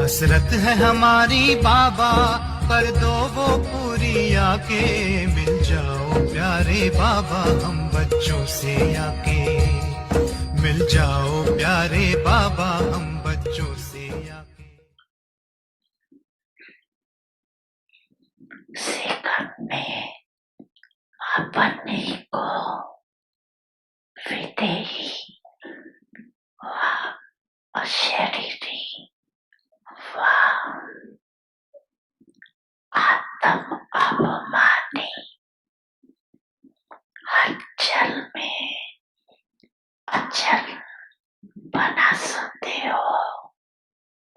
हसरत है हमारी बाबा, कर दो वो पूरी आके। मिल जाओ प्यारे बाबा हम बच्चों से आके। मिल जाओ प्यारे बाबा हम बच्चों से आके। सीखन में अपने को विदेही व अशरीरी व आत्म अवमानी हलचल में अचल बना सकते हो।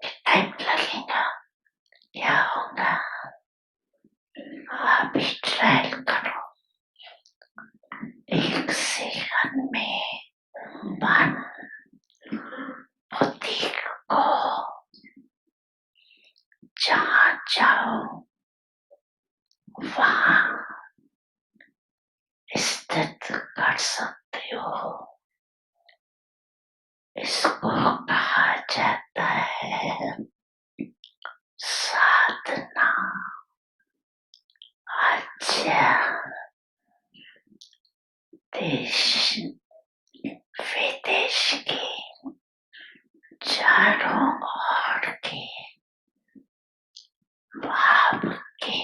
टाइम लगेगा, क्या होगा, अभी ट्रायल करो। एक सेकंड में मन बुद्धि को जहाँ जाओ वहाँ स्थित कर सकते हो। इसको कहा जाता है साधना। देश विदेश के चारों ओर के भाव के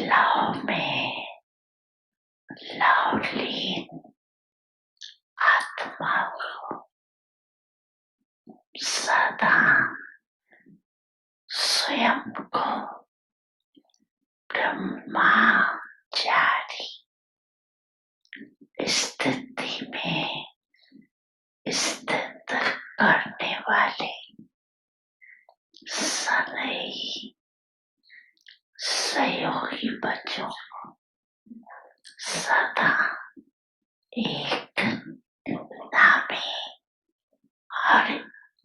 लव में लवलीन आत्मा को सदा स्वयं को ब्रह्मचारी स्थिति में स्थित करने वाले सनई सहयोगी बच्चों को सदा एक नामी और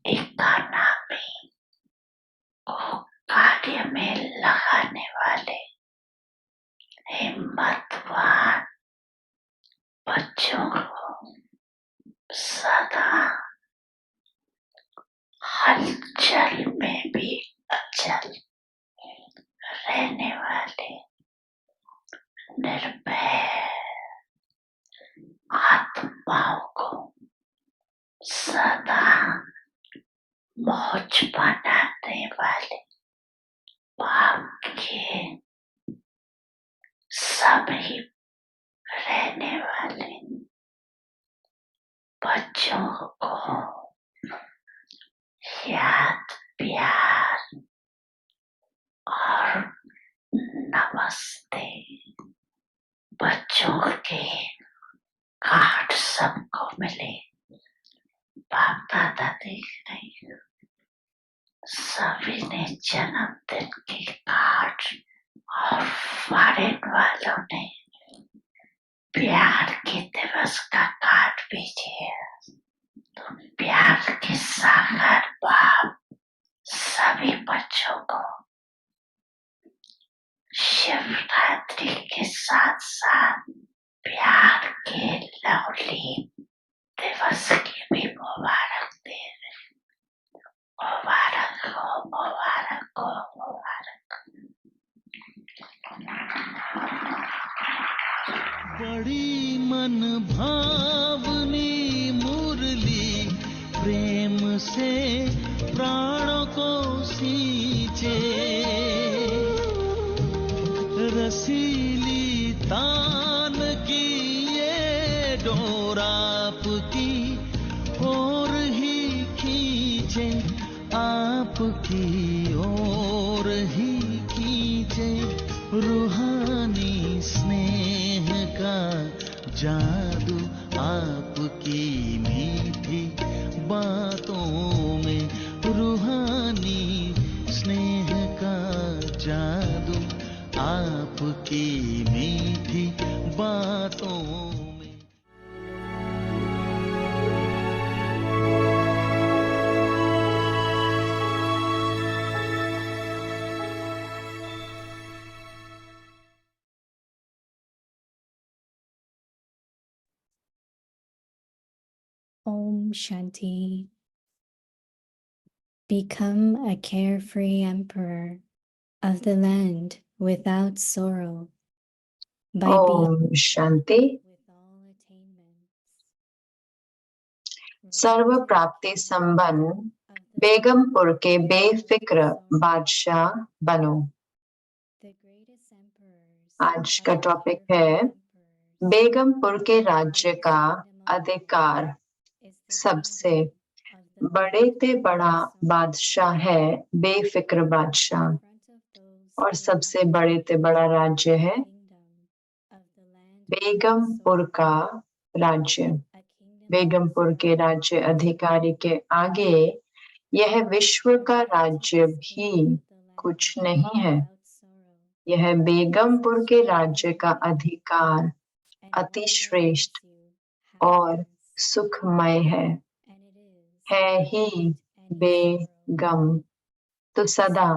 एकानामी को कार्य में लगाने वाले हिम्मतवान बच्चों को सदा हलचल में भी अचल रहने वाले निर्भय आत्माओं को सदा मौज बनाने वाले भाव के सभी रहने वाले बच्चों को याद प्यार और नमस्ते। बच्चों के कार्ड सबको मिले, बाप दादा देख रही, सभी ने जन्मदिन के कार्ड और फॉरेन वालों ने प्यार के दिवस का कार्ड भेजे। तो प्यार के सागर बाप सभी बच्चों को शिवरात्रि के साथ साथ प्यार के लवलीन दिवस की भी मुबारक दे रहे। मुबारक हो, मुबारक हो, मुबारक। बड़ी मन भावनी मुरली प्रेम से प्राणों को सींचे। रसीली तान की ये डोर आपकी ओर ही खींचे, आपकी ओर ही खींचे। रूहानी स्नेह का जादू आपकी मीठी बातों में। रूहानी स्नेह का जादू आपकी मीठी बातों में। Om Shanti. Become a carefree emperor of the land without sorrow by Om Shanti. with all attainments. सर्व प्राप्ति संपन्न बेगमपुर के बेफिक्र बादशाह बनो। The greatest emperors आज का of the टॉपिक carefree है emperors बेगमपुर के राज्य का अधिकार। is the सबसे kingdom of the बड़े land ते बड़ा without sorrow. बादशाह है बेफिक्र बादशाह, In front of those और who सबसे have बड़े ते बड़ा राज्य है kingdom of the land without Begampur sorrow, का राज्य। a kingdom बेगमपुर के राज्य अधिकारी के आगे यह विश्व का राज्य भी कुछ नहीं है। यह बेगमपुर के राज्य का अधिकार अति श्रेष्ठ और सुखमय है ही बेगम। तो सदा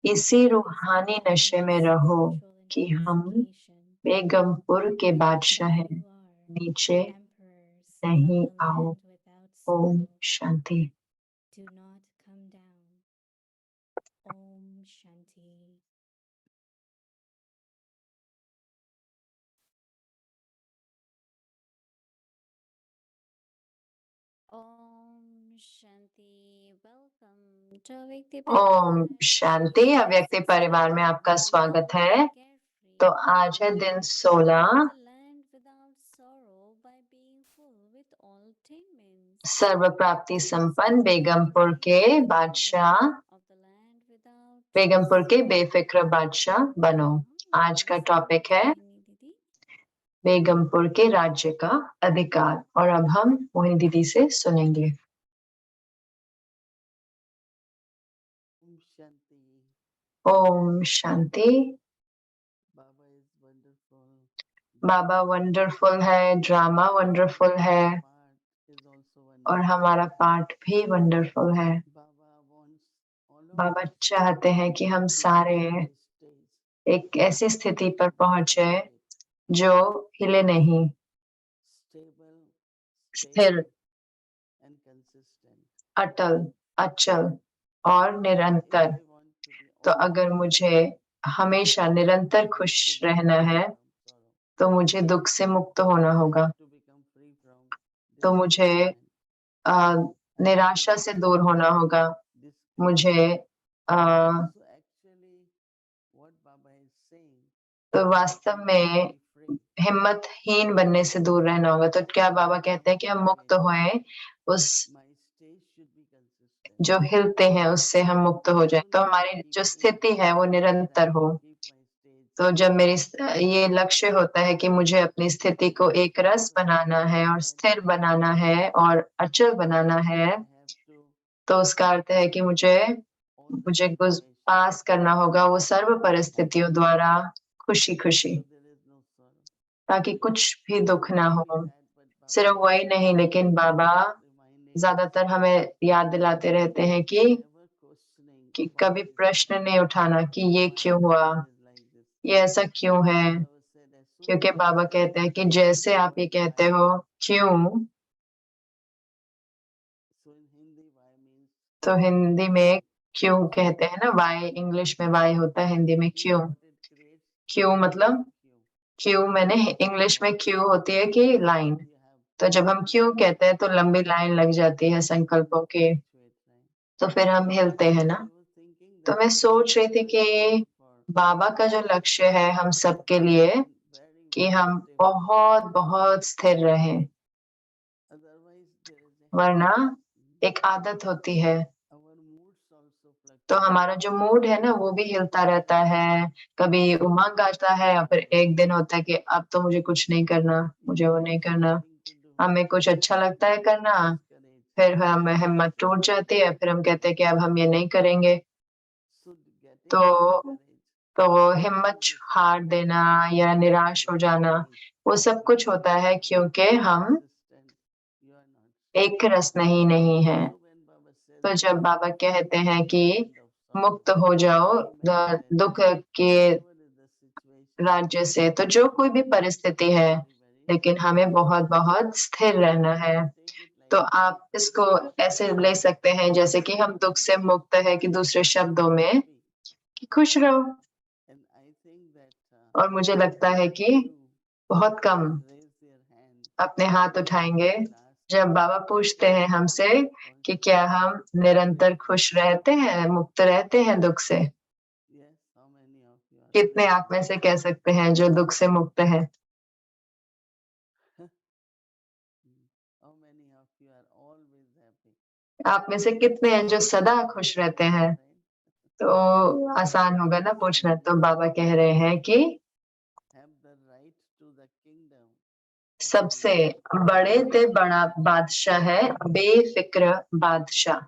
इसी रूहानी नशे में रहो कि हम बेगमपुर के बादशाह हैं, नीचे नहीं आओ। Om Shanti. Do not come down. Om Shanti. Om Shanti. Welcome to Avyakti Om Parivar. शांति। अव्यक्ति परिवार में आपका स्वागत है। तो आज है दिन 16, सर्व प्राप्ति संपन्न बेगमपुर के बादशाह, बेगमपुर के बेफिक्र बादशाह बनो। आज का टॉपिक है बेगमपुर के राज्य का अधिकार, और अब हम मोहिनी दीदी से सुनेंगे। ओम शांति। ओम शांति। बाबा इज वंडरफुल। बाबा वंडरफुल है, ड्रामा वंडरफुल है, पार्ट इज आल्सो वंडरफुल। और हमारा पाठ भी वंडरफुल है। बाबा चाहते हैं कि हम सारे एक ऐसी स्थिति पर पहुंचे जो हिले नहीं, स्थिर, अटल, अचल और निरंतर। तो अगर मुझे हमेशा निरंतर खुश रहना है तो मुझे दुख से मुक्त होना होगा। तो मुझे निराशा से दूर होना होगा। मुझे तो वास्तव में हिम्मतहीन बनने से दूर रहना होगा। तो क्या बाबा कहते हैं कि हम मुक्त होएं, उस जो हिलते हैं उससे हम मुक्त हो जाएं। तो हमारी जो स्थिति है वो निरंतर हो। तो जब मेरी ये लक्ष्य होता है कि मुझे अपनी स्थिति को एक रस बनाना है और स्थिर बनाना है और अचल बनाना है, तो उसका अर्थ है कि मुझे पास करना होगा वो सर्व परिस्थितियों द्वारा खुशी खुशी, ताकि कुछ भी दुख ना हो। सिर्फ वही नहीं, लेकिन बाबा ज्यादातर हमें याद दिलाते रहते हैं कि कभी प्रश्न नहीं उठाना कि ये क्यों हुआ, ये ऐसा क्यों है। क्योंकि बाबा कहते हैं कि जैसे आप ये कहते हो क्यों, तो हिंदी में क्यों कहते हैं ना, वाई इंग्लिश में वाई होता है, हिंदी में क्यों। क्यों मतलब क्यों, मैंने इंग्लिश में क्यों होती है कि लाइन। तो जब हम क्यों कहते हैं तो लंबी लाइन लग जाती है संकल्पों की, तो फिर हम हिलते हैं ना। तो मैं सोच रही थी कि बाबा का जो लक्ष्य है हम सबके लिए कि हम बहुत बहुत स्थिर रहें, वरना एक आदत होती है। तो हमारा जो मूड है ना वो भी हिलता रहता है। कभी उमंग आता है और फिर एक दिन होता है कि अब तो मुझे कुछ नहीं करना, मुझे वो नहीं करना। हमें कुछ अच्छा लगता है करना, फिर हमें हिम्मत टूट जाती है, फिर हम कहते हैं कि अब हम ये नहीं करेंगे। तो वो हिम्मत हार देना या निराश हो जाना, वो सब कुछ होता है क्योंकि हम एक रस नहीं है। तो जब बाबा कहते हैं कि मुक्त हो जाओ दुख के राज्य से, तो जो कोई भी परिस्थिति है, लेकिन हमें बहुत बहुत स्थिर रहना है। तो आप इसको ऐसे ले सकते हैं जैसे कि हम दुख से मुक्त है, कि दूसरे शब्दों में कि खुश रहो। और मुझे लगता है कि बहुत कम अपने हाथ उठाएंगे जब बाबा पूछते हैं हमसे कि क्या हम निरंतर खुश रहते हैं, मुक्त रहते हैं दुख से। कितने आप में से कह सकते हैं जो दुख से मुक्त है? आप में से कितने हैं जो सदा खुश रहते हैं? तो आसान होगा ना पूछना। तो बाबा कह रहे हैं कि सबसे बड़े ते बड़ा बादशाह है बेफिक्र बादशाह,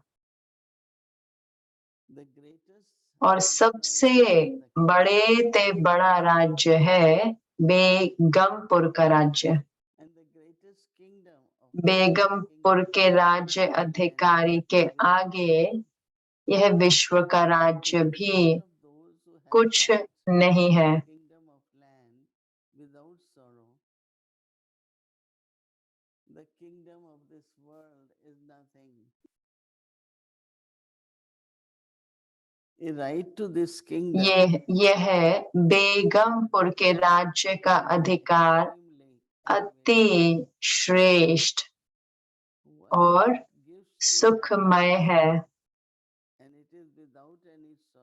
और सबसे बड़े ते बड़ा राज्य है बेगमपुर का राज्य। बेगमपुर के राज्य अधिकारी के आगे यह विश्व का राज्य भी कुछ नहीं है। यह बेगमपुर के राज्य का अधिकार अति श्रेष्ठ और सुखमय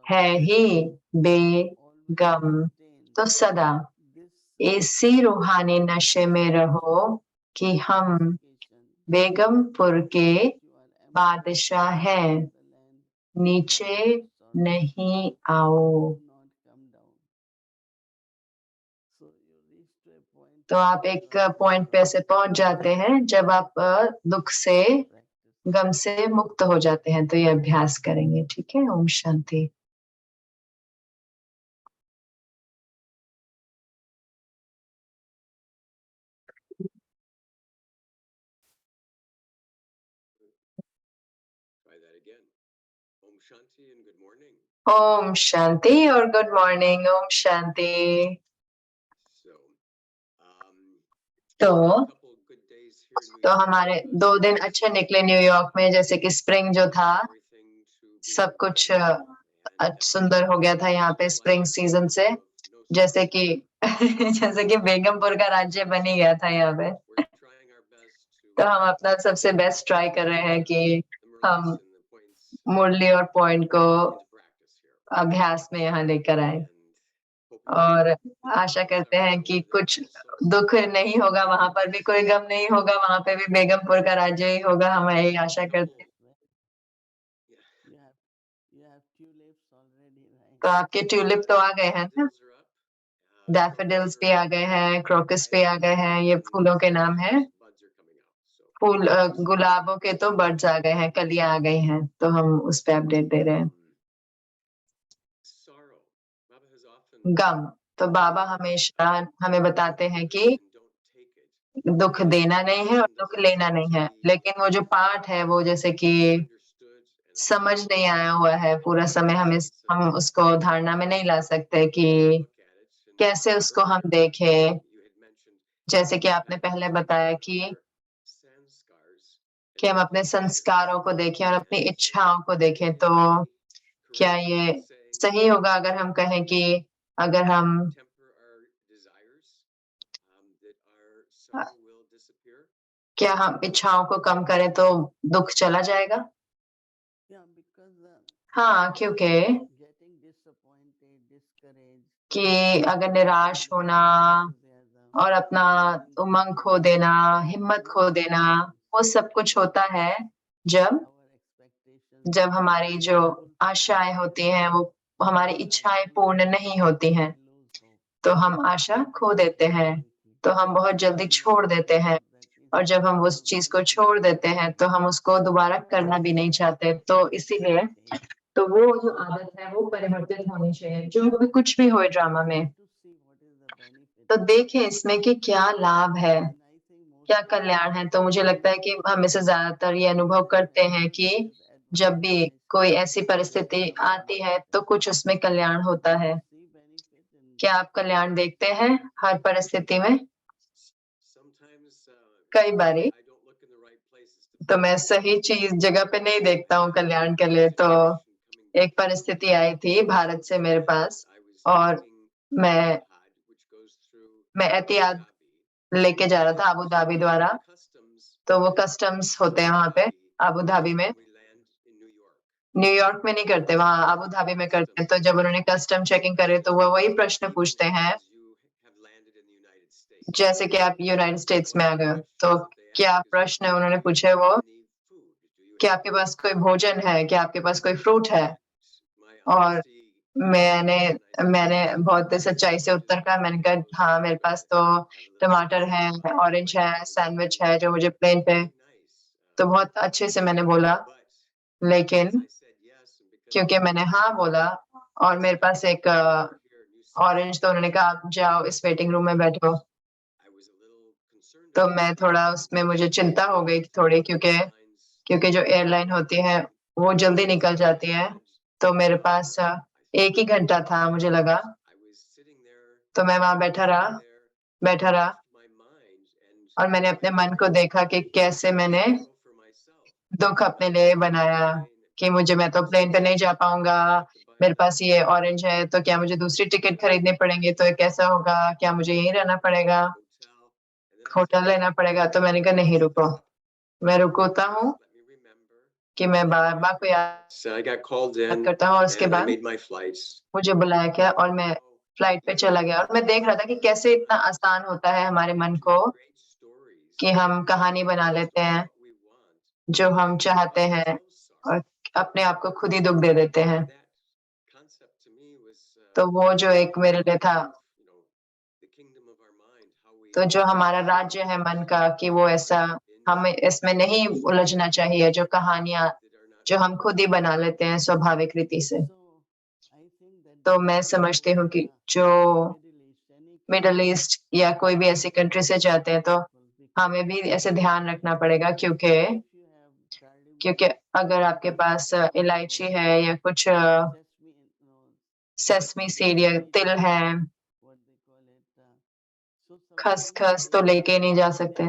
है ही बेगम। तो सदा इसी रूहानी नशे में रहो कि हम बेगमपुर के बादशाह हैं, नीचे नहीं आओ। तो आप एक पॉइंट पे ऐसे पहुंच जाते हैं जब आप दुख से, गम से मुक्त हो जाते हैं। तो ये अभ्यास करेंगे, ठीक है? ओम शांति। ओम शांति और गुड मॉर्निंग। ओम शांति। तो हमारे 2 दिन अच्छे निकले न्यूयॉर्क में, जैसे कि स्प्रिंग जो था सब कुछ सुंदर हो गया था यहाँ पे स्प्रिंग सीजन से, जैसे कि जैसे कि बेगमपुर का राज्य बन ही गया था यहाँ पे। तो हम अपना सबसे बेस्ट ट्राई कर रहे हैं कि हम मुरली और पॉइंट को अभ्यास में यहाँ लेकर आए, और आशा करते हैं कि कुछ दुख नहीं होगा, वहां पर भी कोई गम नहीं होगा, वहां पे भी बेगमपुर का राज्य ही होगा। हम यही आशा करते हैं। तो आपके ट्यूलिप तो आ गए हैं ना? डैफोडिल्स भी आ गए हैं, क्रोकस भी आ गए हैं, ये फूलों के नाम है। फूल गुलाबों के तो बर्ड्स आ गए हैं, कलियां आ गई हैं, तो हम उस पे अपडेट दे रहे हैं। गम, तो बाबा हमेशा हमें बताते हैं कि दुख देना नहीं है और दुख लेना नहीं है, लेकिन वो जो पार्ट है वो जैसे कि समझ नहीं आया हुआ है पूरा समय। हम उसको धारणा में नहीं ला सकते कि कैसे उसको हम देखें। जैसे कि आपने पहले बताया कि हम अपने संस्कारों को देखें और अपनी इच्छाओं को देखें। तो क्या ये सही होगा अगर हम कहें कि अगर हम क्या हम इच्छाओं को कम करें तो दुख चला जाएगा? हाँ, क्योंकि कि अगर निराश होना और अपना उमंग खो देना, हिम्मत खो देना, वो सब कुछ होता है जब हमारी जो आशाएं होती हैं, वो हमारी इच्छाएं पूर्ण नहीं होती हैं, तो हम आशा खो देते हैं, तो हम बहुत जल्दी छोड़ देते हैं। और जब हम उस चीज को छोड़ देते हैं तो हम उसको दोबारा करना भी नहीं चाहते। तो इसीलिए तो वो जो आदत है वो परिवर्तित होनी चाहिए, जो भी कुछ भी हो ड्रामा में। तो देखें इसमें कि क्या लाभ है, क्या कल्याण है। तो मुझे लगता है कि हम इसे ज्यादातर ये अनुभव करते हैं कि जब भी कोई ऐसी परिस्थिति आती है तो कुछ उसमें कल्याण होता है। क्या आप कल्याण देखते हैं हर परिस्थिति में? कई बारी तो मैं सही चीज़ जगह पे नहीं देखता हूँ कल्याण के लिए। तो एक परिस्थिति आई थी भारत से मेरे पास और मैं मैं एतिहाद लेके जा रहा था अबू धाबी द्वारा। तो वो कस्टम्स होते हैं वहाँ पे अबू धाबी में। न्यूयॉर्क में नहीं करते, वहाँ अबू धाबी में करते हैं। तो जब उन्होंने कस्टम चेकिंग करे तो वो वही प्रश्न पूछते हैं, जैसे कि आप यूनाइटेड स्टेट्स में आ गए हो। तो क्या प्रश्न उन्होंने पूछे वो, कि आपके पास कोई भोजन है? क्या आपके पास कोई फ्रूट है? और मैंने मैंने बहुत सच्चाई से उत्तर कहा, मैंने कहा हाँ, मेरे पास तो टमाटर है, ऑरेंज है, सैंडविच है जो मुझे प्लेन पे। तो बहुत अच्छे से मैंने बोला, लेकिन क्योंकि मैंने हाँ बोला और मेरे पास एक ऑरेंज, तो उन्होंने कहा आप जाओ इस वेटिंग रूम में बैठो। तो मैं थोड़ा उसमें मुझे चिंता हो गई थोड़ी, क्योंकि क्योंकि जो एयरलाइन होती है वो जल्दी निकल जाती है। तो मेरे पास 1 ही घंटा था मुझे लगा। तो मैं वहाँ बैठा रहा और मैंने अपने मन को देखा कि कैसे मैंने दुःख अपने लिए बनाया कि मैं तो प्लेन पे नहीं जा पाऊँगा। मेरे पास ये ऑरेंज है, तो क्या मुझे दूसरी टिकट खरीदनी पड़ेंगी? तो ये कैसा होगा? क्या मुझे यहीं रहना पड़ेगा? होटल लेना पड़ेगा? तो मैंने कहा नहीं रुको, मैं रुकता हूँ कि मैं बाबा को याद करता हूँ और उसके बाद मुझे बुलाया गया और मैं फ्लाइट पे चला गया। और मैं देख रहा था कि कैसे इतना आसान होता है हमारे मन को कि हम कहानी बना लेते हैं जो हम चाहते हैं और अपने आप को खुद ही दुःख दे देते हैं। तो वो जो एक मेरे लिए था, तो जो हमारा राज्य है मन का, कि वो ऐसा, हमें इसमें नहीं उलझना चाहिए, जो कहानियाँ जो हम खुद ही बना लेते हैं स्वाभाविक रीति से। तो मैं समझती हूँ कि जो मिडल ईस्ट या कोई भी ऐसी कंट्री से जाते हैं, तो हमें भी ऐसे ध्यान रखना पड़ेगा, क्योंकि अगर आपके पास इलायची है या कुछ सेसमी सीड या तिल है, खसखस तो लेके नहीं जा सकते,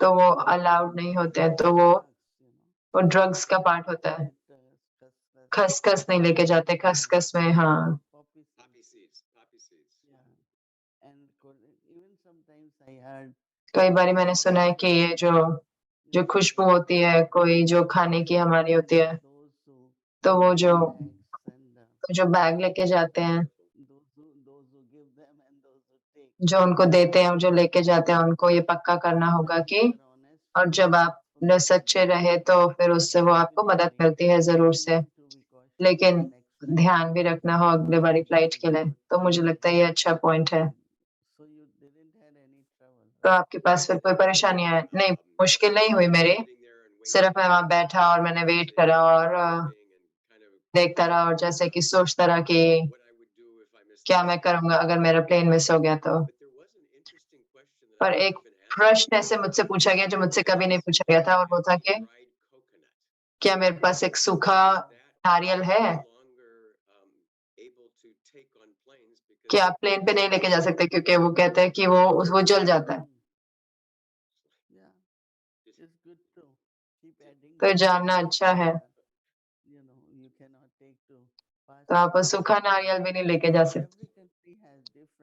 तो वो अलाउड नहीं होते हैं। तो वो ड्रग्स का पार्ट होता है। खसखस नहीं लेके जाते, खसखस में हाँ, कई बारी मैंने सुना है कि ये जो खुशबू होती है कोई जो खाने की हमारी होती है, तो वो जो बैग लेके जाते हैं, जो उनको देते हैं, जो लेके जाते हैं, उनको ये पक्का करना होगा कि, और जब आप सच्चे रहे तो फिर उससे वो आपको मदद मिलती है ज़रूर से। लेकिन ध्यान भी रखना हो अगले बारी फ्लाइट के लिए। तो मुझे लगता है ये अच्छा पॉइंट है। तो आपके पास फिर कोई परेशानियाँ नहीं, मुश्किल नहीं हुई मेरी। सिर्फ मैं वहाँ बैठा और मैंने वेट करा और देखता रहा और जैसे कि सोचता रहा कि क्या मैं करूँगा अगर मेरा प्लेन मिस हो गया तो। पर एक प्रश्न ऐसे मुझसे पूछा गया जो मुझसे कभी नहीं पूछा गया था, और वो था कि क्या मेरे पास एक सूखा नारियल है? कि आप प्लेन पे नहीं लेके जा सकते, क्योंकि वो कहते हैं कि वो जल जाता है। तो जानना अच्छा है। तो आप वो सूखा नारियल भी नहीं लेके जा सकते।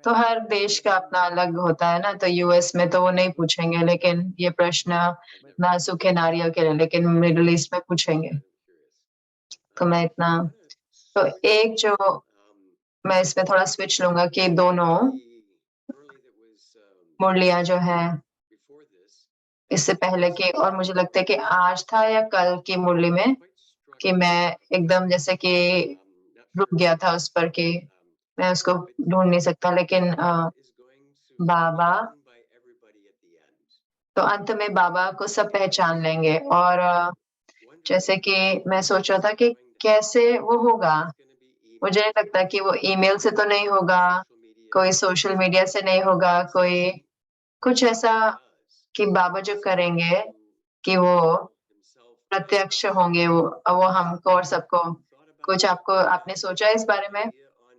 तो हर देश का अपना अलग होता है ना, तो यूएस में तो वो नहीं पूछेंगे, लेकिन ये प्रश्न ना सूखे नारियल के लिए, लेकिन मिडल ईस्ट में पूछेंगे। तो मैं इतना, तो एक जो मैं इसमें थोड़ा स्विच लूँगा कि दोनों मुरलियाँ जो हैं इससे पहले की, और मुझे लगता है कि आज था या कल की मुरली में, कि मैं एकदम जैसे कि रुक गया था उस पर कि मैं उसको ढूँढ नहीं सकता, लेकिन बाबा, तो अंत में बाबा को सब पहचान लेंगे। और जैसे कि मैं सोच रहा था कि कैसे वो होगा, मुझे नहीं लगता कि वो ईमेल से तो नहीं होगा, कोई सोशल मीडिया से नहीं होगा, कोई कुछ ऐसा कि बाबा जो करेंगे कि वो प्रत्यक्ष होंगे, वो हमको और सबको। कुछ आपने सोचा इस बारे में?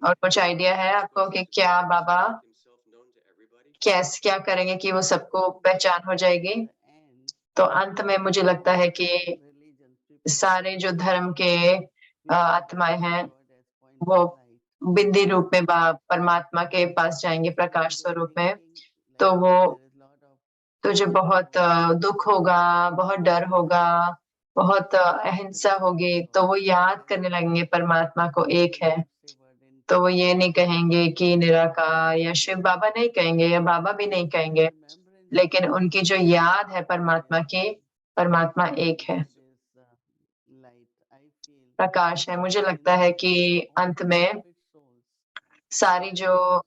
और कुछ आइडिया है आपको कि क्या बाबा क्या करेंगे कि वो सबको पहचान हो जाएगी? तो अंत में मुझे लगता है कि सारे जो धर्म के आत्माएँ हैं, वो बिंदी रूप में परमात्मा के पास जाएँगे प्रकाश स्वरूप में। तो वो तुझे बहुत दुःख होगा, बहुत डर होगा, बहुत अहिंसा होगी, तो वो याद करने लगेंगे परमात्मा को एक है। तो वो ये नहीं कहेंगे कि निराकार या शिव बाबा नहीं कहेंगे या बाबा भी नहीं कहेंगे, लेकिन उनकी जो याद है परमात्मा की, परमात्मा एक है, प्रकाश है। मुझे लगता है कि अंत में सारी जो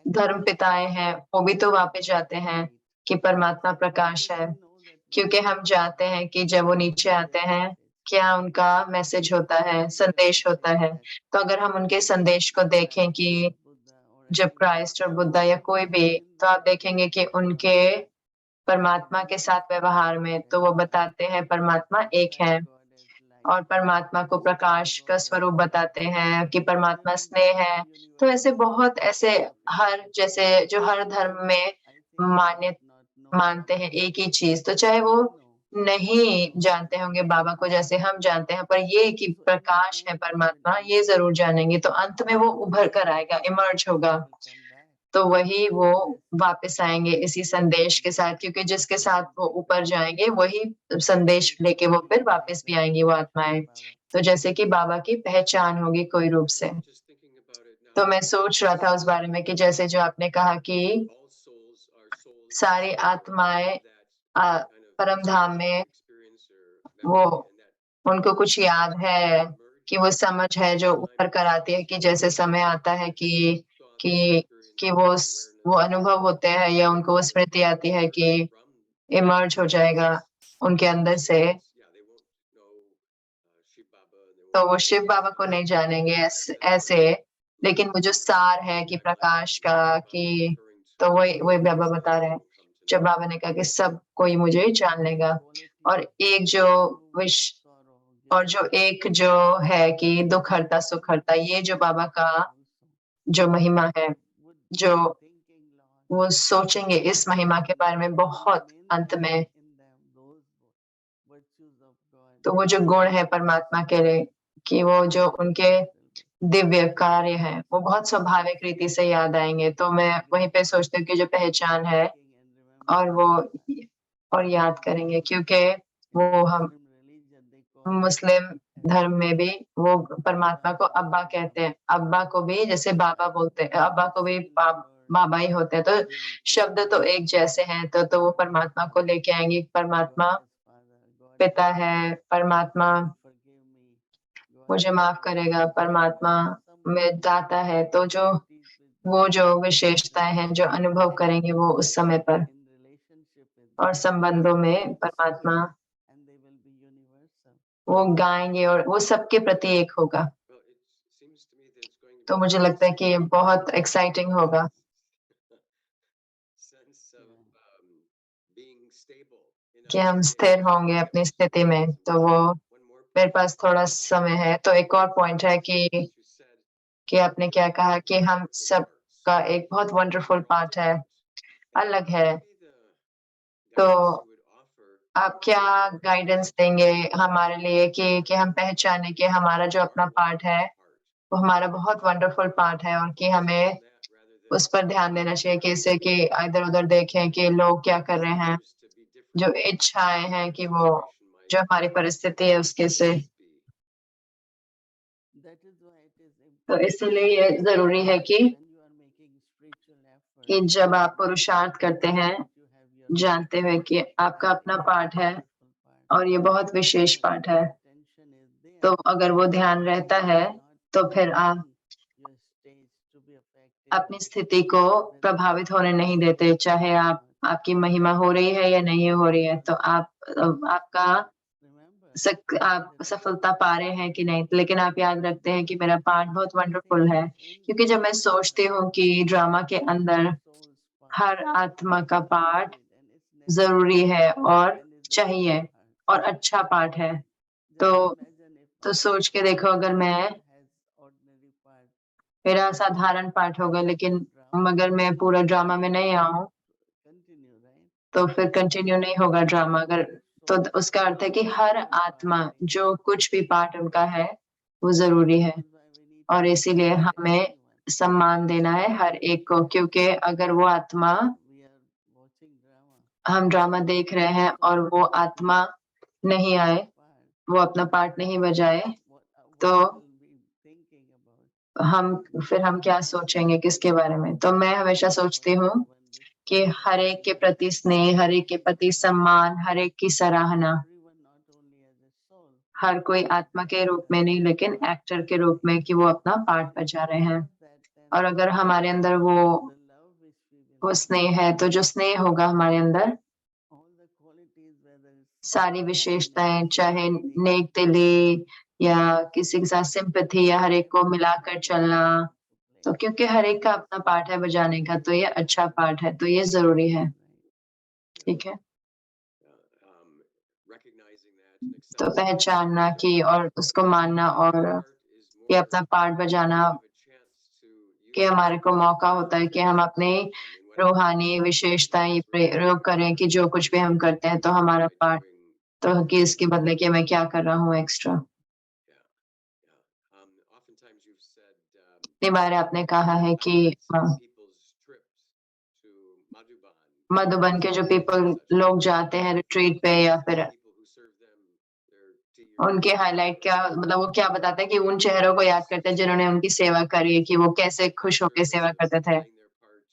धर्म पिताएँ हैं, वो भी तो वापस जाते हैं कि परमात्मा प्रकाश है। क्योंकि हम जानते हैं कि जब वो नीचे आते हैं, क्या उनका मैसेज होता है, संदेश होता है। तो अगर हम उनके संदेश को देखें कि जब क्राइस्ट और बुद्धा या कोई भी, तो आप देखेंगे कि उनके परमात्मा के साथ व्यवहार में, तो वो बताते हैं परमात्मा एक है और परमात्मा को प्रकाश का स्वरूप बताते हैं कि परमात्मा स्नेह है। तो ऐसे बहुत ऐसे हर जैसे जो हर धर्म में मान्य मानते हैं एक ही चीज़, तो चाहे वो नहीं जानते होंगे बाबा को जैसे हम जानते हैं, पर ये कि प्रकाश है परमात्मा, ये ज़रूर जानेंगे, तो अंत में वो उभर कर आएगा, इमर्ज होगा। तो वही वो वापस आएँगे इसी संदेश के साथ क्योंकि जिसके साथ वो ऊपर जाएँगे, वही संदेश लेके वो फिर वापस भी आएँगी वो आत्माएँ। तो जैसे कि बाबा की पहचान होगी कोई रूप से। तो मैं सोच रहा था उस बारे में कि जैसे जो आपने कहा कि सारी आत्माएँ परम धाम में वो उनको कुछ याद है कि वो समझ है जो उभर कर आती है कि जैसे समय आता है कि कि वो अनुभव होते हैं या उनको वो स्मृति आती है कि इमर्ज हो जाएगा उनके अंदर से, तो वो शिव बाबा को नहीं जानेंगे ऐसे, लेकिन वो जो सार है कि प्रकाश का कि तो वही बाबा बता रहे हैं। जब बाबा ने कहा कि सब कोई मुझे जान लेगा और एक जो विश और जो एक जो है कि दुःख हरता सुख हरता, ये जो बाबा का जो महिमा है, जो वो सोचेंगे इस महिमा के बारे में बहुत अंत में, तो वो जो गुण है परमात्मा के लिए कि वो जो उनके दिव्य कार्य हैं, वो बहुत स्वाभाविक रीति से याद आएँगे। तो मैं वहीं पे सोचती हूँ कि जो पहचान है और वो और याद करेंगे क्योंकि वो हम मुस्लिम धर्म में भी वो परमात्मा को अब्बा कहते हैं। अब्बा को भी जैसे बाबा बोलते हैं, अब्बा को भी बाबा ही होते हैं। तो शब्द तो एक जैसे हैं, तो वो परमात्मा को लेके आएँगे। परमात्मा पिता है, परमात्मा मुझे माफ़ करेगा, परमात्मा में दाता है। तो वो जो विशेषताएँ हैं, जो अनुभव करेंगे वो उस समय पर और संबंधों में परमात्मा वो गाएँगे और वो सबके प्रति एक होगा। तो मुझे लगता है कि ये बहुत एक्साइटिंग होगा। कि हम स्थिर होंगे अपनी स्थिति में, तो वो मेरे पास थोड़ा समय है, तो एक और पॉइंट है कि आपने क्या कहा कि हम सबका एक बहुत वंडरफुल पार्ट है, अलग है। तो आप क्या गाइडेंस देंगे हमारे लिए कि हम पहचाने कि हमारा जो अपना पार्ट है, वो हमारा बहुत वंडरफुल पार्ट है और कि हमें उस पर ध्यान देना चाहिए कि इससे कि इधर-उधर देखें कि लोग क्या कर रहे हैं, जो इच्छाएँ हैं कि वो जो हमारी परिस्थिति है उसके से। तो इसीलिए ये ज़रूरी है कि जब आप पुरुषार्थ करते हैं, जानते हुए कि आपका अपना पार्ट है और ये बहुत विशेष पार्ट है। तो अगर वो ध्यान रहता है, तो फिर आप अपनी स्थिति को प्रभावित होने नहीं देते, चाहे आपकी महिमा हो रही है या नहीं हो रही है, तो आपका आप सफलता पा रहे हैं कि नहीं, लेकिन आप याद रखते हैं कि मेरा पार्ट बहुत वंडरफुल है। क्योंकि जब मैं सोचती हूँ कि ड्रामा के अंदर हर आत्मा का पार्ट ज़रूरी है और चाहिए और अच्छा पार्ट है, तो सोच के देखो अगर मेरा साधारण पार्ट होगा लेकिन मगर मैं पूरा ड्रामा में नहीं आऊँ, तो फिर कंटिन्यू नहीं होगा ड्रामा। अगर तो उसका अर्थ है कि हर आत्मा जो कुछ भी पार्ट उनका है वो जरूरी है, और इसीलिए हमें सम्मान देना है हर एक को, क्योंकि अगर वो आत्मा, हम ड्रामा देख रहे हैं और वो आत्मा नहीं आए, वो अपना पार्ट नहीं बजाए, तो हम क्या सोचेंगे किसके बारे में। तो मैं हमेशा सोचती हूँ कि हर एक के प्रति स्नेह, हर एक के प्रति सम्मान, हर एक की सराहना, हर कोई आत्मा के रूप में नहीं लेकिन एक्टर के रूप में, कि वो अपना पार्ट बजा रहे हैं। और अगर हमारे अंदर वो स्नेह है, तो जो स्नेह होगा हमारे अंदर, सारी विशेषताएं, चाहे नेक दिली या किसी के साथ सिंपैथी या हर एक को मिलाकर चलना, तो क्योंकि हर एक का अपना पार्ट है बजाने का, तो ये अच्छा पार्ट है, तो ये जरूरी है। ठीक है, तो पहचानना कि और उसको मानना और ये अपना पार्ट बजाना, कि हमारे को मौका होता है कि हम अपने रूहानी विशेषताएं प्रयोग करें, कि जो कुछ भी हम करते हैं तो हमारा पार्ट, तो कि इसके बदले कि मैं क्या कर रहा हूँ एक्स्ट्रा। इतनी बार आपने कहा है कि मधुबन के जो लोग जाते हैं रिट्रीट पे, या फिर उनके हाईलाइट क्या, मतलब वो क्या बताते हैं कि उन चेहरों को याद करते हैं जिन्होंने उनकी सेवा करी, कि वो कैसे खुश होकर सेवा करते थे,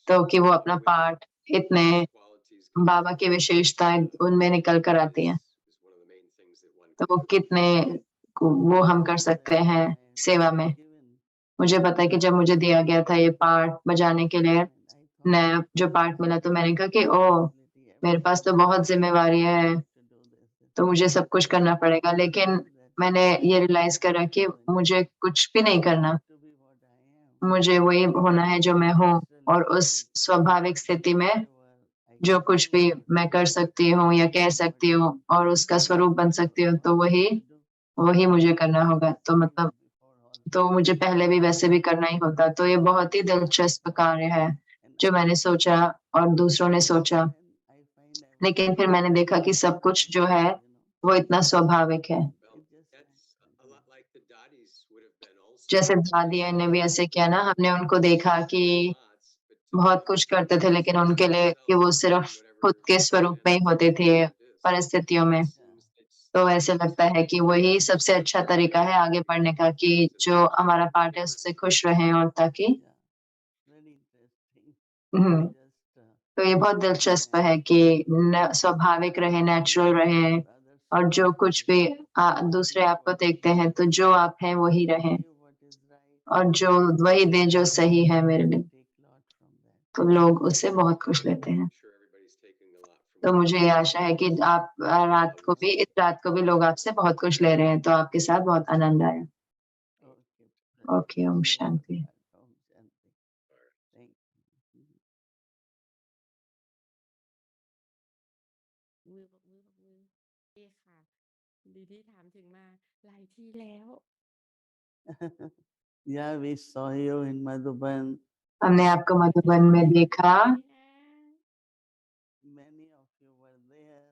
तो कि वो अपना पार्ट, इतने बाबा की विशेषताएं उनमें निकल कर आती हैं, तो वो कितने वो हम कर सकते हैं सेवा में। मुझे पता है कि जब मुझे दिया गया था ये पार्ट बजाने के लिए, नया जो पार्ट मिला, तो मैंने कहा कि ओ, मेरे पास तो बहुत जिम्मेवारी है, तो मुझे सब कुछ करना पड़ेगा। लेकिन मैंने ये रियलाइज करा कि मुझे कुछ भी नहीं करना, मुझे वही होना है जो मैं हूँ, और उस स्वाभाविक स्थिति में जो कुछ भी मैं कर सकती हूँ या कह सकती हूँ और उसका स्वरूप बन सकती हूँ, तो वही मुझे करना होगा। तो मतलब, तो मुझे पहले भी वैसे भी करना ही होता। तो ये बहुत ही दिलचस्प कार्य है जो मैंने सोचा और दूसरों ने सोचा, लेकिन फिर मैंने देखा कि सब कुछ जो है वो इतना स्वाभाविक है। जैसे दादी ने भी ऐसे किया ना, हमने उनको देखा कि बहुत कुछ करते थे, लेकिन उनके लिए कि वो सिर्फ खुद के स्वरूप में ही होते थे परिस्थितियों में। तो ऐसे लगता है कि वही सबसे अच्छा तरीका है आगे बढ़ने का, कि जो हमारा पार्ट है उससे खुश रहें, और ताकि तो ये बहुत दिलचस्प है कि स्वाभाविक रहे, नेचुरल रहे, और जो कुछ भी दूसरे आपको देखते हैं, तो जो आप हैं वही रहें, और जो वही दें जो सही है मेरे लिए, तो लोग उससे बहुत खुश लेते हैं। तो मुझे ये आशा है कि आप इस रात को भी लोग आपसे बहुत कुछ ले रहे हैं, तो आपके साथ बहुत आनंद आया। ओके, ओम शांति। Yeah, we saw you in Madhuban. हमने आपको मधुबन में देखा, Many of you were there.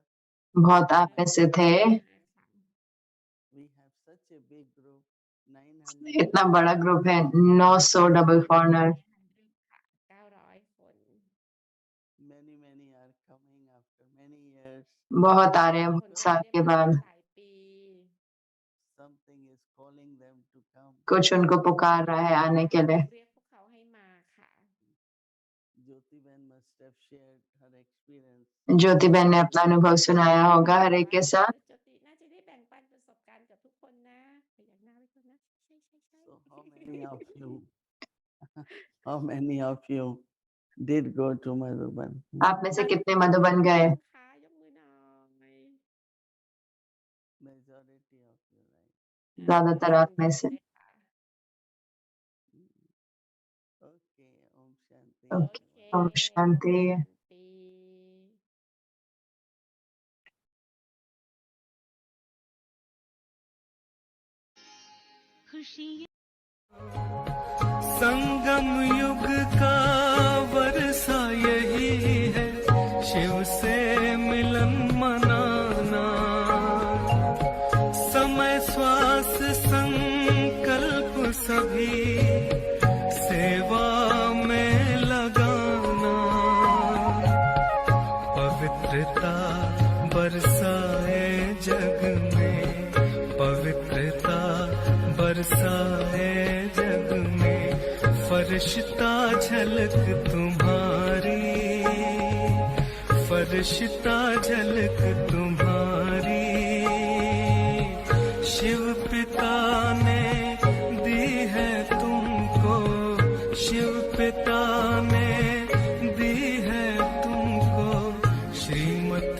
बहुत आप में से थे। We have such a big group, 900. इतना बड़ा ग्रुप है, 900 double foreigner. Many are coming after many years. बहुत आ रहे हैं बहुत साल के बाद। Something is calling them to come. कुछ उनको पुकार रहा है आने के लिए। Jyoti Ben must have shared her experience. ज्योति बहन ने अपना अनुभव सुनाया होगा हर एक के साथ। So how many of you did go to Madhuban? आप में से कितने मधुबन गए? Majority of you, right? ज्यादातर आप में से। Okay, Om Shanti. Om Shanti. संगम युग का वर्षा यही है, शिव से मिलन मनाना, समय श्वास संकल्प सभी सेवा में लगाना, पवित्रता बरसाए जग में, पवित्रता बरसाए जग में, फरिश्ता झलक तुम्हारी, फरिश्ता झलक तुम्हारी, शिव पिता ने दी है तुमको, शिव पिता ने दी है तुमको, श्रीमत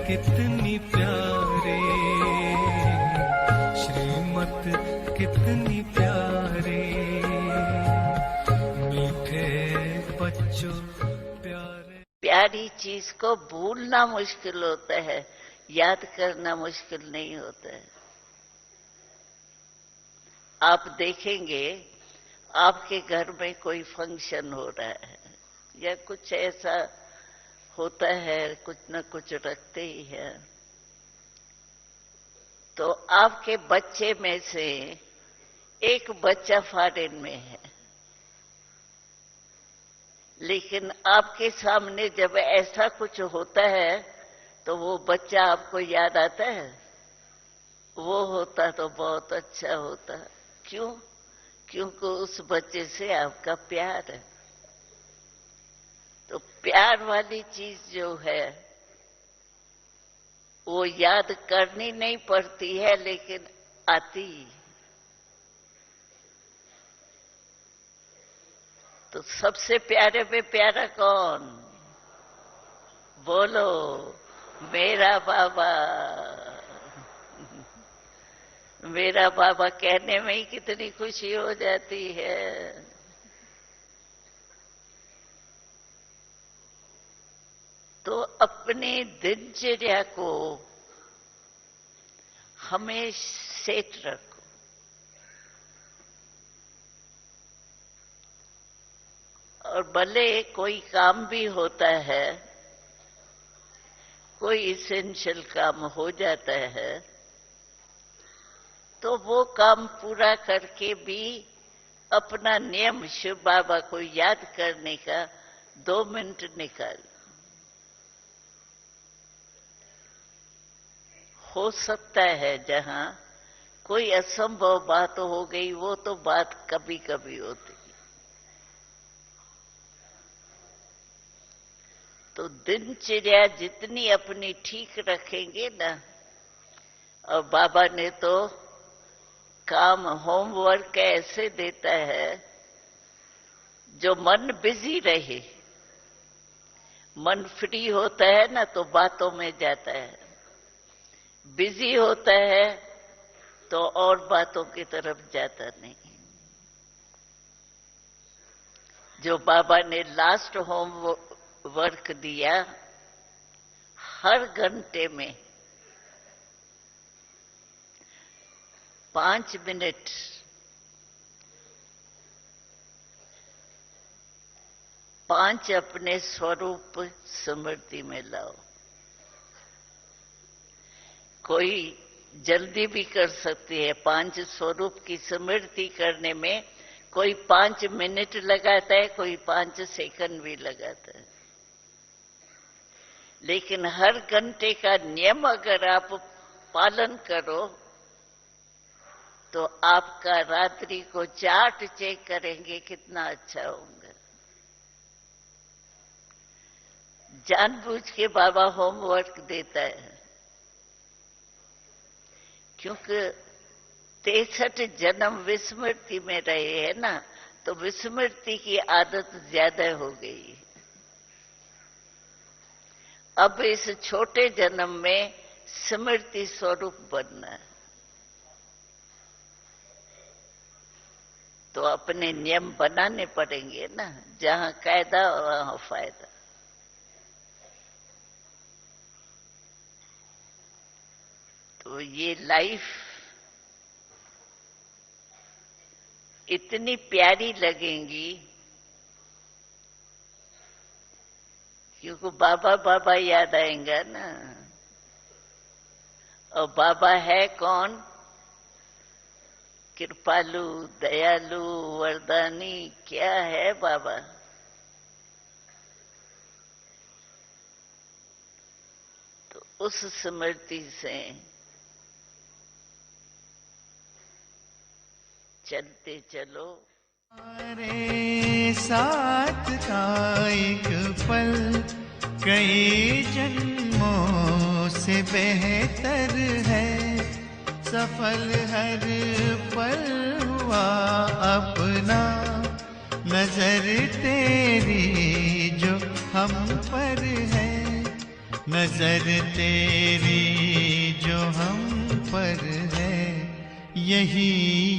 कितनी प्यारी, श्रीमत कितनी प्यारी, मीठे बच्चों प्यारे। प्यारी चीज को भूलना मुश्किल होता है, याद करना मुश्किल नहीं होता है। आप देखेंगे आपके घर में कोई फंक्शन हो रहा है या कुछ ऐसा होता है, कुछ न कुछ रखते ही है, तो आपके बच्चे में से एक बच्चा फॉरेन में है, लेकिन आपके सामने जब ऐसा कुछ होता है तो वो बच्चा आपको याद आता है। वो होता तो बहुत अच्छा होता। क्यों? क्योंकि उस बच्चे से आपका प्यार है। तो प्यार वाली चीज जो है वो याद करनी नहीं पड़ती है, लेकिन आती। तो सबसे प्यारे में प्यारा कौन? बोलो, मेरा बाबा। मेरा बाबा कहने में ही कितनी खुशी हो जाती है। तो अपनी दिनचर्या को हमेशा सेट रखो। और भले कोई काम भी होता है, कोई इसेंशियल काम हो जाता है, तो वो काम पूरा करके भी अपना नियम शिव बाबा को याद करने का 2 मिनट निकाल। हो सकता है जहां कोई असंभव बात हो गई, वो तो बात कभी कभी होती। तो दिनचर्या जितनी अपनी ठीक रखेंगे ना, और बाबा ने तो काम होमवर्क ऐसे देता है जो मन बिजी रहे। मन फ्री होता है ना तो बातों में जाता है, बिजी होता है तो और बातों की तरफ जाता नहीं। जो बाबा ने लास्ट होमवर्क दिया, हर घंटे में 5 मिनट पांच अपने स्वरूप स्मृति में लाओ। कोई जल्दी भी कर सकती है। 5 स्वरूप की स्मृति करने में कोई 5 मिनट लगाता है, कोई 5 सेकंड भी लगाता है। लेकिन हर घंटे का नियम अगर आप पालन करो तो आपका रात्रि को चार्ट चेक करेंगे कितना अच्छा होगा। जानबूझ के बाबा होमवर्क देता है, क्योंकि 63 जन्म विस्मृति में रहे हैं ना, तो विस्मृति की आदत ज्यादा हो गई। अब इस छोटे जन्म में स्मृति स्वरूप बनना है। तो अपने नियम बनाने पड़ेंगे ना, जहां कायदा वहां फायदा। तो ये लाइफ इतनी प्यारी लगेंगी, क्योंकि को बाबा बाबा याद आएगा ना। और बाबा है कौन? कृपालु, दयालु, वरदानी, क्या है बाबा? तो उस स्मृति से चलते चलो। हमारे साथ का एक पल कई जन्मों से बेहतर है, सफल हर पल हुआ अपना, नजर तेरी जो हम पर है, नजर तेरी जो हम पर है, यही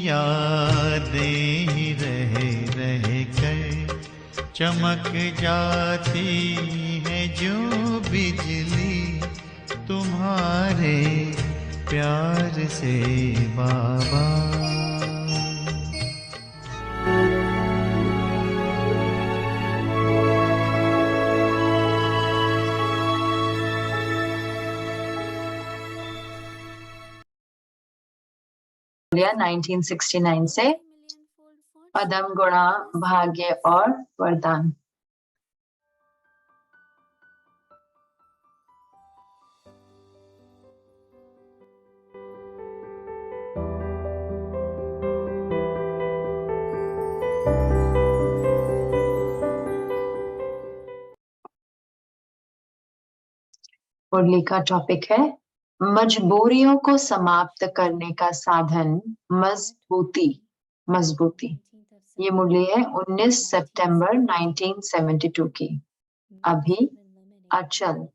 यादें ही रह रह कर चमक जाती है जो बिजली तुम्हारे प्यार से बाबा। लिया 1969 से पदम गुणा, भाग्य और वरदान। मुरली का टॉपिक है मजबूरियों को समाप्त करने का साधन मजबूती। मजबूती ये मुरली है 19 सितंबर 1972 की। अभी अचल,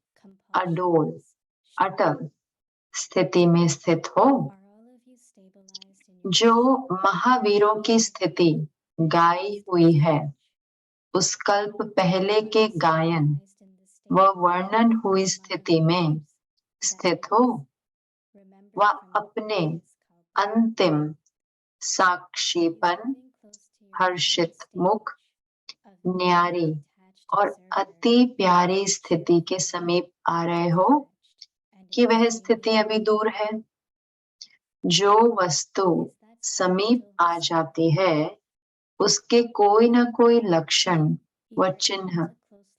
अडोल, अटल स्थिति में स्थित हो, जो महावीरों की स्थिति गाई हुई है, उस कल्प पहले के गायन व वर्णन हुई स्थिति में स्थित हो, व अपने अंतिम साक्षीपन, हर्षित मुख, न्यारी और अति प्यारी स्थिति के समीप आ रहे हो कि वह स्थिति अभी दूर है। जो वस्तु समीप आ जाती है उसके कोई न कोई लक्षण व चिन्ह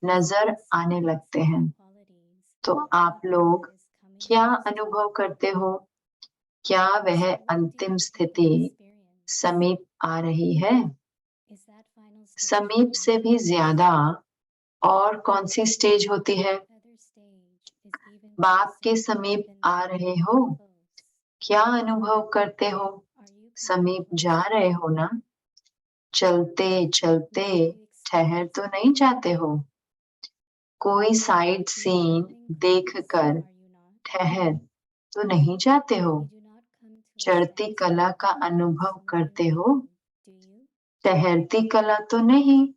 नजर आने लगते हैं। तो आप लोग क्या अनुभव करते हो? क्या वह अंतिम स्थिति समीप आ रही है? समीप से भी ज्यादा और कौन सी स्टेज होती है? बाप के समीप आ रहे हो? क्या अनुभव करते हो? समीप जा रहे हो ना? चलते चलते ठहर तो नहीं जाते हो? कोई साइड सीन देखकर ठहर तो नहीं जाते हो? चढ़ती कला का अनुभव करते हो? ठहरती कला तो नहीं।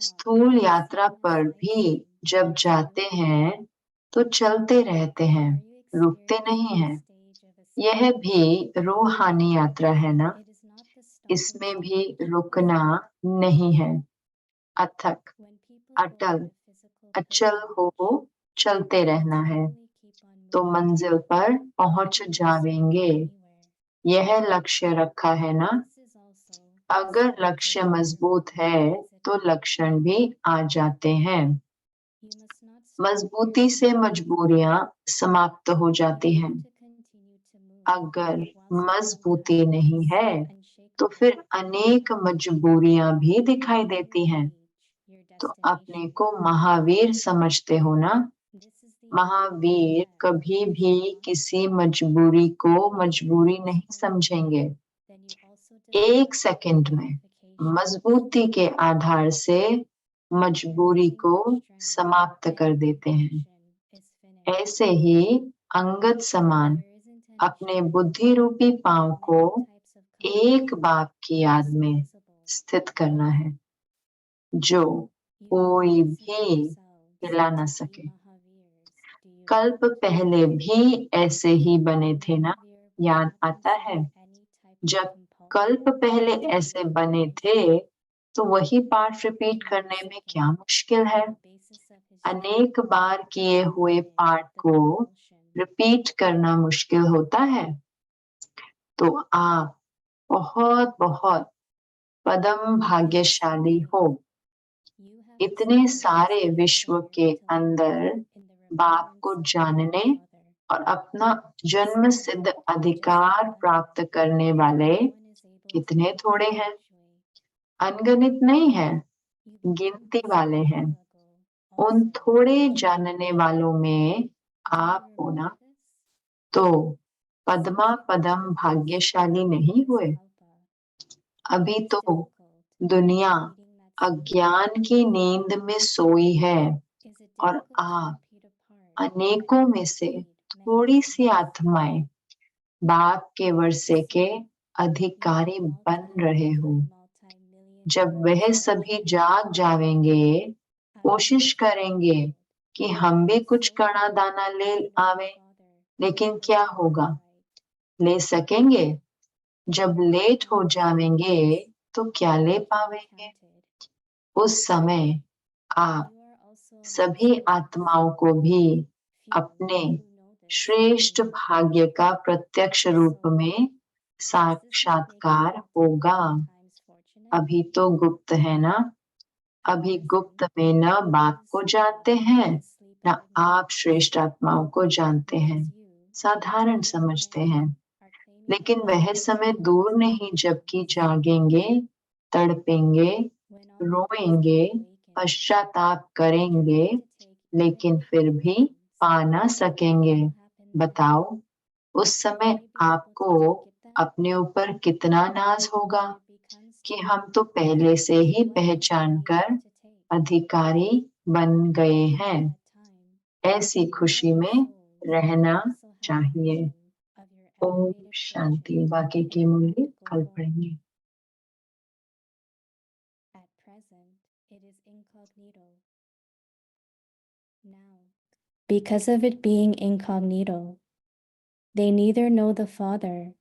स्थूल यात्रा पर भी जब जाते हैं तो चलते रहते हैं, रुकते नहीं हैं। यह भी रूहानी यात्रा है ना, इसमें भी रुकना नहीं है। अथक, अटल, अचल हो चलते रहना है तो मंजिल पर पहुंच जावेंगे। यह लक्ष्य रखा है ना। अगर लक्ष्य मजबूत है तो लक्षण भी आ जाते हैं। मजबूती से मजबूरियां समाप्त हो जाती हैं। अगर मजबूती नहीं है तो फिर अनेक मजबूरियां भी दिखाई देती हैं। तो अपने को महावीर समझते हो ना। महावीर कभी भी किसी मजबूरी को मजबूरी नहीं समझेंगे। एक सेकंड में मजबूती के आधार से मजबूरी को समाप्त कर देते हैं। ऐसे ही अंगद समान अपने बुद्धि रूपी पांव को एक बाप की याद में स्थित करना है, जो कोई भी हिला न सके। कल्प पहले भी ऐसे ही बने थे ना, याद आता है? जब कल्प पहले ऐसे बने थे तो वही पाठ रिपीट करने में क्या मुश्किल है? अनेक बार किए हुए पाठ को रिपीट करना मुश्किल होता है, तो आप बहुत बहुत पदम भाग्यशाली हो। इतने सारे विश्व के अंदर बाप को जानने और अपना जन्म सिद्ध अधिकार प्राप्त करने वाले कितने थोड़े हैं, अनगिनत नहीं है, गिनती वाले हैं। उन थोड़े जानने वालों में आप हो ना, तो पद्मा पदम भाग्यशाली नहीं हुए। अभी तो दुनिया अज्ञान की नींद में सोई है और आप अनेकों में से थोड़ी सी आत्माएं बाप के वर्षे के अधिकारी बन रहे हो। जब वह सभी जाग जावेंगे, कोशिश करेंगे कि हम भी कुछ कणा दाना ले आवे, लेकिन क्या होगा, ले सकेंगे? जब लेट हो जावेंगे तो क्या ले पावेंगे? उस समय आप सभी आत्माओं को भी अपने श्रेष्ठ भाग्य का प्रत्यक्ष रूप में साक्षात्कार होगा। अभी तो गुप्त है ना, अभी गुप्त में न बाप को जानते हैं, न आप श्रेष्ठ आत्माओं को जानते हैं, साधारण समझते हैं। लेकिन वह समय दूर नहीं जबकि जागेंगे, तड़पेंगे, रोएंगे, पश्चाताप करेंगे, लेकिन फिर भी पा ना सकेंगे। बताओ, उस समय आपको अपने ऊपर कितना नाज होगा कि हम तो पहले से ही पहचान कर अधिकारी बन गए हैं। ऐसी खुशी में रहना चाहिए। ओम शांति। बाकी की मुरली कल पढ़ेंगे। At present, it is incognito. Now, because of it being incognito, they neither know the Father,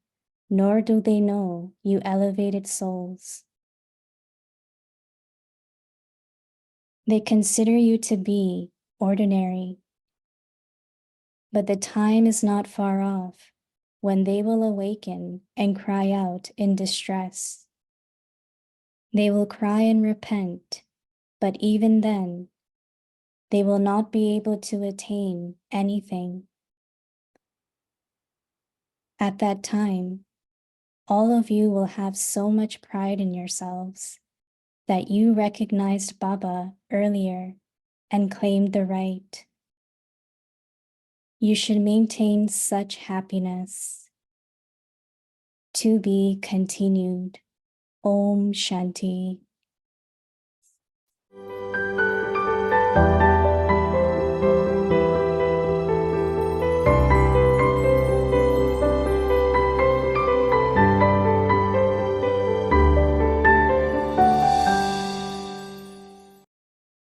nor do they know you elevated souls. They consider you to be ordinary, but the time is not far off when they will awaken and cry out in distress. They will cry and repent, but even then, they will not be able to attain anything. At that time, all of you will have so much pride in yourselves that you recognized Baba earlier and claimed the right. You should maintain such happiness. To be continued. Om Shanti.